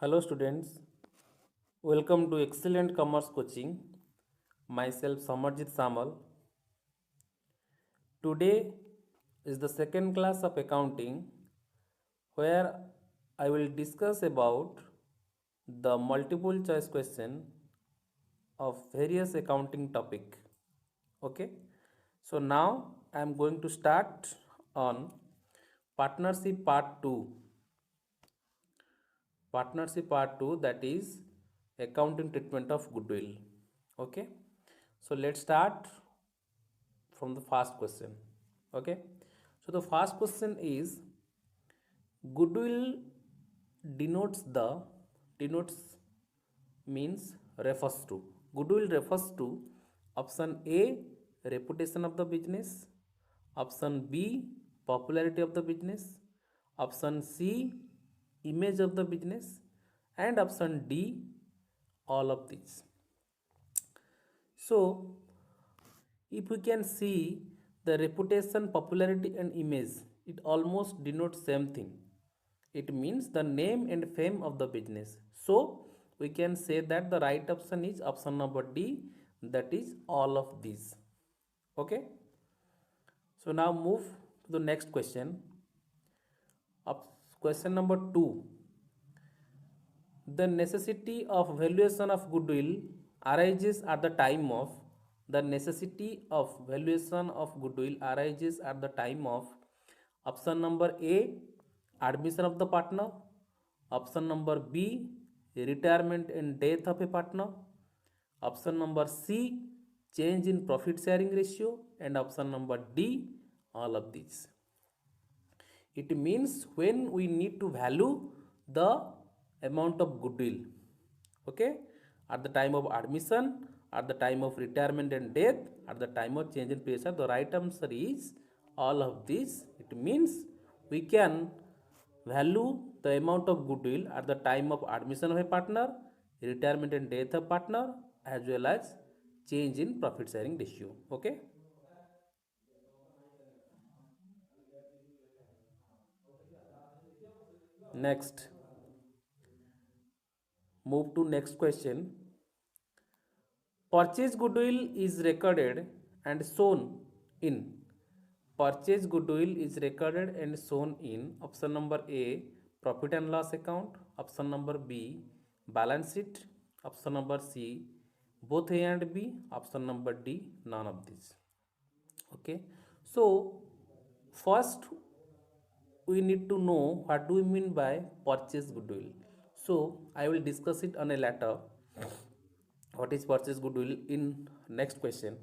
Hello students, welcome to Excellent Commerce Coaching. Myself Samarjit Samal. Today is the second class of accounting where I will discuss about the multiple choice question of various accounting topic. Okay, so now I am going to start on partnership part 2. Partnership part 2, that is accounting treatment of goodwill. Okay, so let's start from the first question. Okay, so the first question is goodwill denotes means refers to, goodwill refers to option A, reputation of the business; option B, popularity of the business; option C, image of the business; and option D, all of these. So if we can see the reputation, popularity and image, it almost denotes same thing. It means the name and fame of the business. So we can say that the right option is option number D, that is all of these. Okay. So now move to the next question. Question number 2. The necessity of valuation of goodwill arises at the time of, the necessity of valuation of goodwill arises at the time of option number A, admission of the partner; option number B, retirement and death of a partner; option number C, change in profit sharing ratio; and option number D, all of these. It means when we need to value the amount of goodwill. Okay, at the time of admission, at the time of retirement and death, at the time of change in PSR, the right answer is all of these. It means we can value the amount of goodwill at the time of admission of a partner, retirement and death of partner, as well as change in profit sharing ratio. Okay. Next, move to next question. Purchase goodwill is recorded and shown in, purchase goodwill is recorded and shown in option number A, profit and loss account; option number B, balance sheet; option number C, both A and B; option number D, none of these. Okay, so first we need to know what do we mean by purchase goodwill. So I will discuss it on a later, what is purchase goodwill, in next question.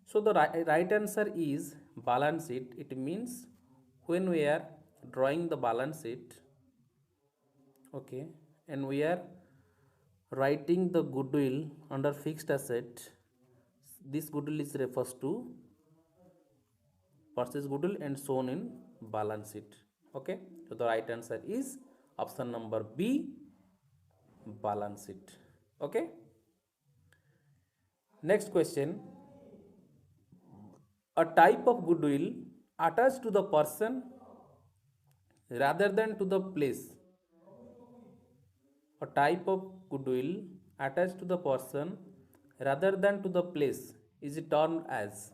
So the right answer is balance sheet. It means when we are drawing the balance sheet, okay, and we are writing the goodwill under fixed asset, this goodwill is refers to purchase goodwill and shown in balance sheet. Okay, so the right answer is option number B, balance sheet. Okay, next question. A type of goodwill attached to the person rather than to the place. A type of goodwill attached to the person rather than to the place is termed as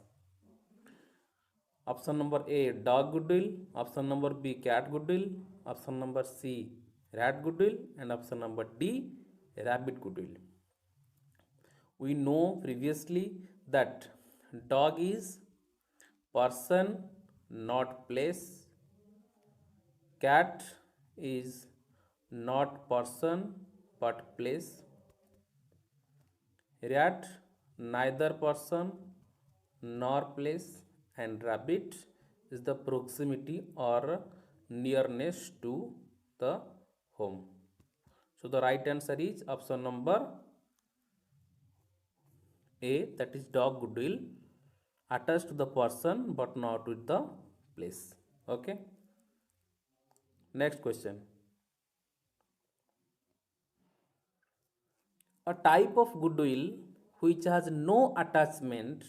option number A, dog goodwill; option number B, cat goodwill; option number C, rat goodwill; and option number D, rabbit goodwill. We know previously that dog is person not place, cat is not person but place, rat neither person nor place, and rabbit is the proximity or nearness to the home. So the right answer is option number A, that is dog goodwill attached to the person but not with the place. Okay, next question. A type of goodwill which has no attachment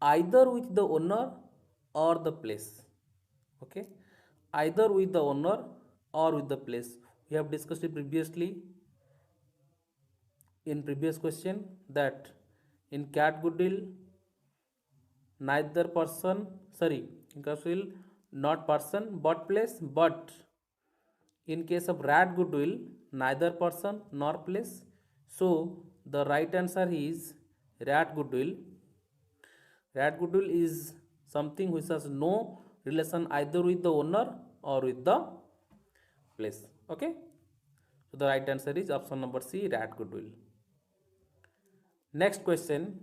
either with the owner or the place. Okay, either with the owner or with the place. We have discussed it previously in previous question that in cat goodwill neither person, sorry, in cat goodwill not person but place, but in case of rat goodwill neither person nor place. So the right answer is rat goodwill. Rat goodwill is something which has no relation either with the owner or with the place. Okay, so the right answer is option number C, rat goodwill. Next question: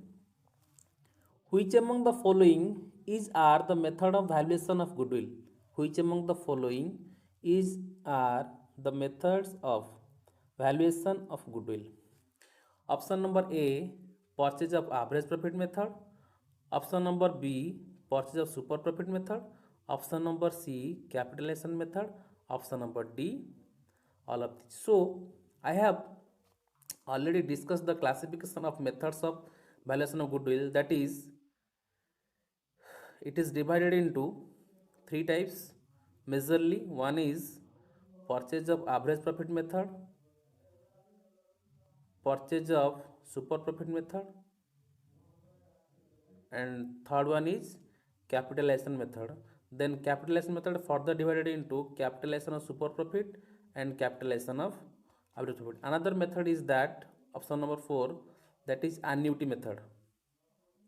which among the following is are the method of valuation of goodwill? Which among the following is are the methods of valuation of goodwill? Option number A, purchase of average profit method. Option number B, purchase of super profit method. Option number C, capitalization method. Option number D, all of these. So I have already discussed the classification of methods of valuation of goodwill. That is, it is divided into three types majorly. One is purchase of average profit method, purchase of super profit method, and third one is capitalization method. Then capitalization method further divided into capitalization of super profit and capitalization of average profit. Another method is that option number 4, that is annuity method.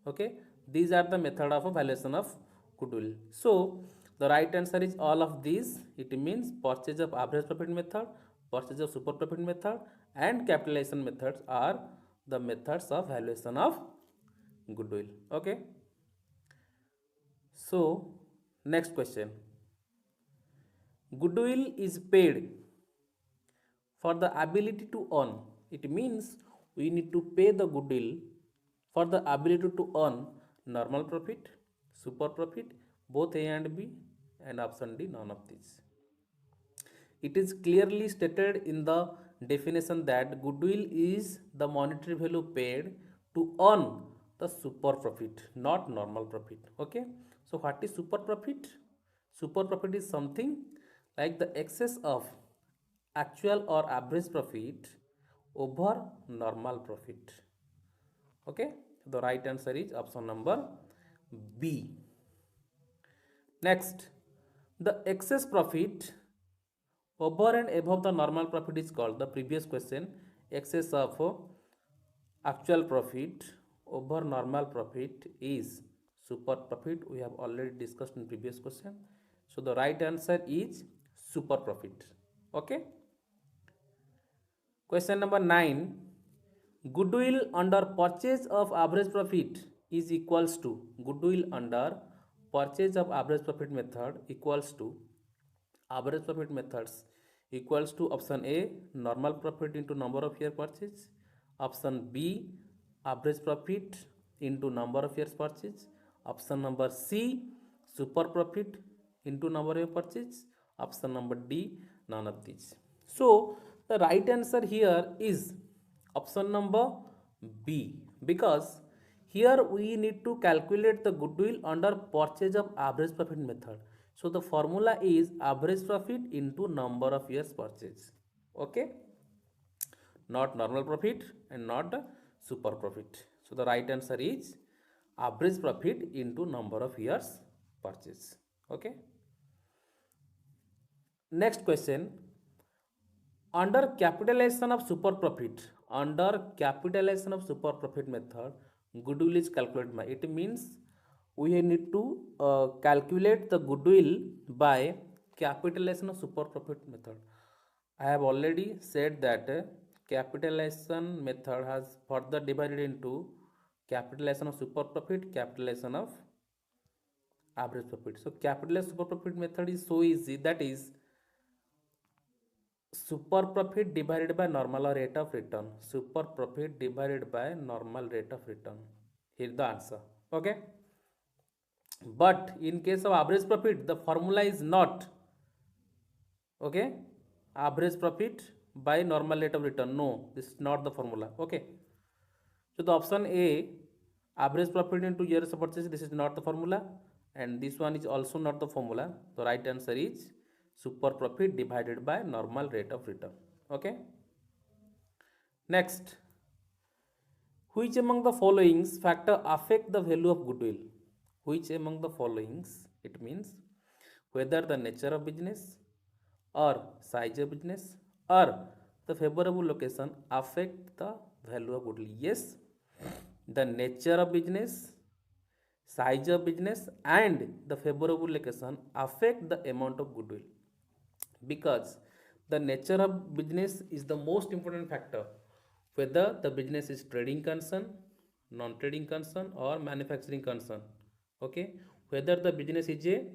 Okay, these are the method of valuation of goodwill. So the right answer is all of these. It means purchase of average profit method, purchase of super profit method, and capitalization methods are the methods of valuation of goodwill. Okay, so next question: goodwill is paid for the ability to earn. It means we need to pay the goodwill for the ability to earn normal profit, super profit, both A and B, and option D, none of these. It is clearly stated in the definition that goodwill is the monetary value paid to earn the super profit, not normal profit. Okay, so what is super profit? Super profit is something like the excess of actual or average profit over normal profit. Okay, the right answer is option number B. Next, the excess profit over and above the normal profit is called, the previous question, excess of actual profit over normal profit is super profit. We have already discussed in previous question. So the right answer is super profit. Okay. Question number 9. Goodwill under purchase of average profit is equals to, goodwill under purchase of average profit method equals to, average profit methods equals to option A, normal profit into number of year purchase, option B, average profit into number of years purchase, option number C, super profit into number of purchase, option number D, none of these. So the right answer here is option number B, because here we need to calculate the goodwill under purchase of average profit method. So the formula is average profit into number of years purchase. Okay, not normal profit and not super profit. So the right answer is average profit into number of years purchase. Okay. Next question: under capitalization of super profit, under capitalization of super profit method, goodwill is calculated by, it means we need to calculate the goodwill by capitalization of super profit method. I have already said that capitalization method has further divided into capitalization of super profit, capitalization of average profit. So capitalized super profit method is so easy, that is super profit divided by normal rate of return. Super profit divided by normal rate of return. Here is the answer. Okay. But in case of average profit, the formula is not, okay, average profit by normal rate of return. No, this is not the formula. Okay. So the option A, average profit into years of purchase, this is not the formula, and this one is also not the formula. The right answer is super profit divided by normal rate of return. Okay. Next, which among the following factor affect the value of goodwill? Which among the followings, it means whether the nature of business or size of business or the favorable location affect the value of goodwill. Yes, the nature of business, size of business and the favorable location affect the amount of goodwill, because the nature of business is the most important factor, whether the business is trading concern, non trading concern or manufacturing concern. Okay, whether the business is a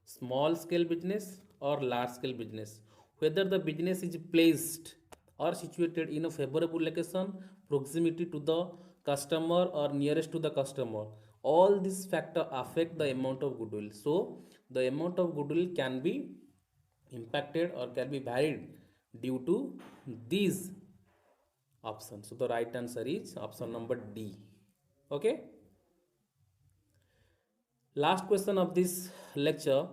small scale business or large scale business, whether the business is placed or situated in a favorable location, proximity to the customer or nearest to the customer, all these factors affect the amount of goodwill. So the amount of goodwill can be impacted or can be varied due to these options. So the right answer is option number D. Okay, last question of this lecture: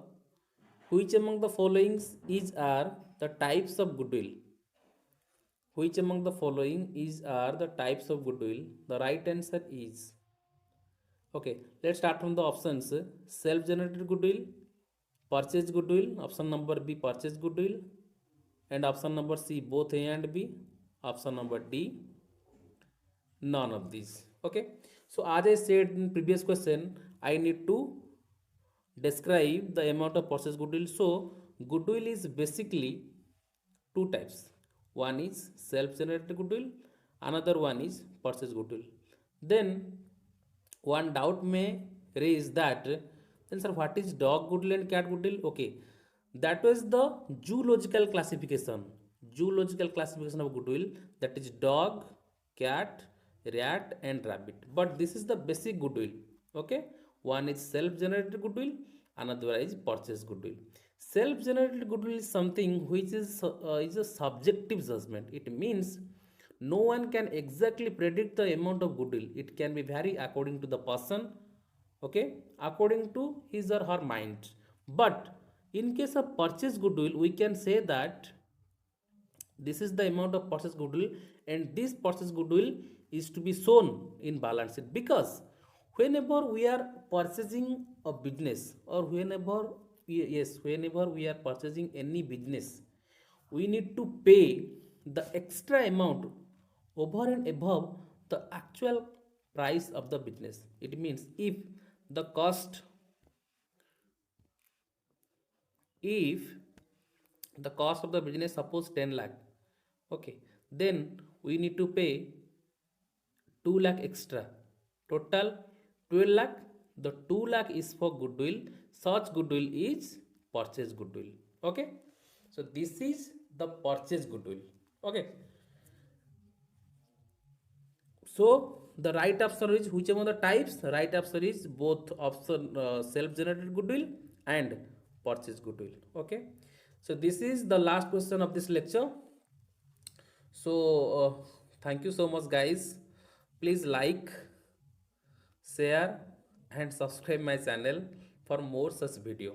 which among the following is are the types of goodwill? Which among the following is are the types of goodwill? The right answer is, okay, let's start from the options: self generated goodwill, purchase goodwill, option number B purchase goodwill, and option number C both A and B, option number D none of these. Okay, so as I said in previous question, I need to describe the amount of purchase goodwill. So goodwill is basically two types: one is self generated goodwill, another one is purchase goodwill. Then one doubt may raise that, then sir, what is dog goodwill and cat goodwill? Okay, that was the zoological classification, zoological classification of goodwill, that is dog, cat, rat and rabbit. But this is the basic goodwill. Okay, one is self generated goodwill, another is purchase goodwill. Self generated goodwill is something which is a subjective judgment. It means no one can exactly predict the amount of goodwill. It can be vary according to the person, okay, according to his or her mind. But in case of purchase goodwill, we can say that this is the amount of purchase goodwill, and this purchase goodwill is to be shown in balance sheet, because whenever we are purchasing a business, or whenever we are purchasing any business, we need to pay the extra amount over and above the actual price of the business. It means the cost if the cost of the business suppose 10 lakh, okay, then we need to pay 2 lakh extra, total 12 lakh. The 2 lakh is for goodwill, such goodwill is purchase goodwill. Okay, so this is the purchase goodwill. Okay, so the right answer is which among the types? The right answer is both option, self generated goodwill and purchase goodwill. Okay, so this is the last question of this lecture. So thank you so much guys. Please like, share and subscribe my channel for more such video.